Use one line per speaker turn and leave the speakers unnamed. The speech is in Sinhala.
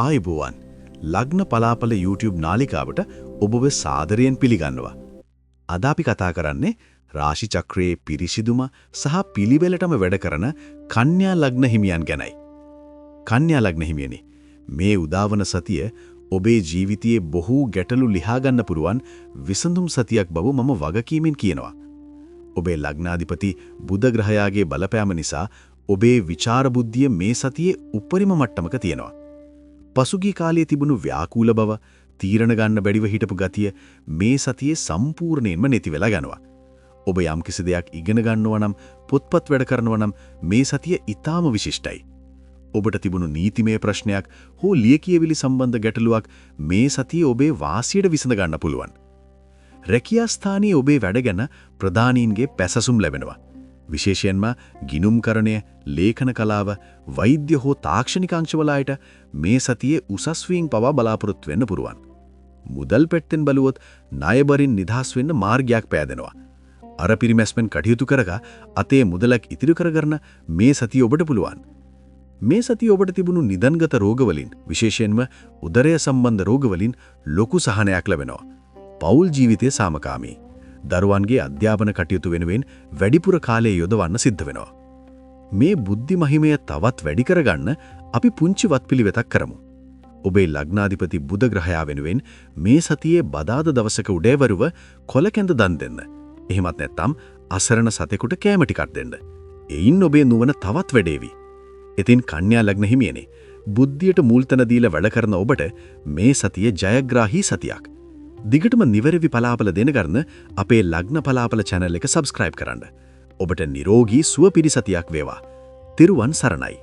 ආයුබෝවන් ලග්න පලාපල YouTube නාලිකාවට ඔබව සාදරයෙන් පිළිගන්නවා. අද අපි කතා කරන්නේ රාශි චක්‍රයේ පිරිසිදුම සහ පිළිවෙලටම වැඩ කරන කන්‍යා ලග්න හිමියන් ගැනයි. කන්‍යා ලග්න හිමියනි, මේ උදාවන සතිය ඔබේ ජීවිතයේ බොහෝ ගැටලු ලියා ගන්න පුරුවන් විසඳුම් සතියක් බව මම වගකීමෙන් කියනවා. ඔබේ ලග්නාධිපති බුධ ග්‍රහයාගේ බලපෑම නිසා ඔබේ විචාර බුද්ධිය මේ සතියේ උපරිම මට්ටමක තියෙනවා. පසුගිය කාලයේ තිබුණු ව්‍යාකූල බව, තීරණ ගන්න බැරිව හිටපු ගතිය මේ සතියේ සම්පූර්ණයෙන්ම නැති වෙලා යනවා. ඔබ යම්කිසි දෙයක් ඉගෙන ගන්නවා නම්, පොත්පත් වැඩ කරනවා නම් මේ සතිය ඊටාම විශිෂ්ටයි. ඔබට තිබුණු නීතිමය ප්‍රශ්නයක් හෝ ලියකියවිලි සම්බන්ධ ගැටලුවක් මේ සතියේ ඔබේ වාසියට විසඳ ගන්න පුළුවන්. රැකියා ස්ථානයේ ඔබේ වැඩ ගැන ප්‍රධානීන්ගේ පැසසුම් ලැබෙනවා. විශේෂයෙන්ම ගිණුම්කරණය, ලේඛන කලාව, වෛද්‍ය හෝ තාක්ෂණික අංශවලට මේ සතියේ උසස් වීම් පවා බලාපොරොත්තු වෙන්න පුරුවන්. මුදල් පෙට්ටෙන් බලුවොත් ණයබරින් නිදහස් වෙන්න මාර්ගයක් පෑදෙනවා. අර පිරිමැස්මෙන් කටයුතු කරගා අතේ මුදලක් ඉතිරි කරගන්න මේ සතිය ඔබට පුළුවන්. මේ සතිය ඔබට තිබුණු නිදන්ගත රෝගවලින්, විශේෂයෙන්ම උදරය සම්බන්ධ රෝගවලින් ලොකු සහනයක් ලැබෙනවා. පෞල් ජීවිතයේ සාමකාමී. දරුවන්ගේ අධ්‍යාපන කටයුතු වෙනුවෙන් වැඩිපුර කාලය යොදවන්න සිද්ධ වෙනවා. මේ බුද්ධි මහිමය තවත් වැඩි කරගන්න අපි පුංචි වත්පිළිවෙතක් කරමු. ඔබේ ලග්නාධිපති බුධ ග්‍රහයා වෙනුවෙන් මේ සතියේ බදාදා දවසක උදේවරුව කොලකැඳ දන් දෙන්න. එහෙමත් නැත්නම් අසරණ සතෙකුට කෑම ටිකක් දෙන්න. එයින් ඔබේ නුවණ තවත් වැඩේවි. ඉතින් කන්‍යා ලග්න හිමියනේ, බුද්ධියට මුල්තැන දීලා වැඩ කරන ඔබට මේ සතිය ජයග්‍රාහී සතියක්. දිගටම නිවැරදි පලාපල දෙන ගන්න අපේ ලග්න පලාපල channel එක subscribe කරන්න. ඔබට නිරෝගී සුවපිරි සතියක් වේවා. තිරුවන් සරණයි.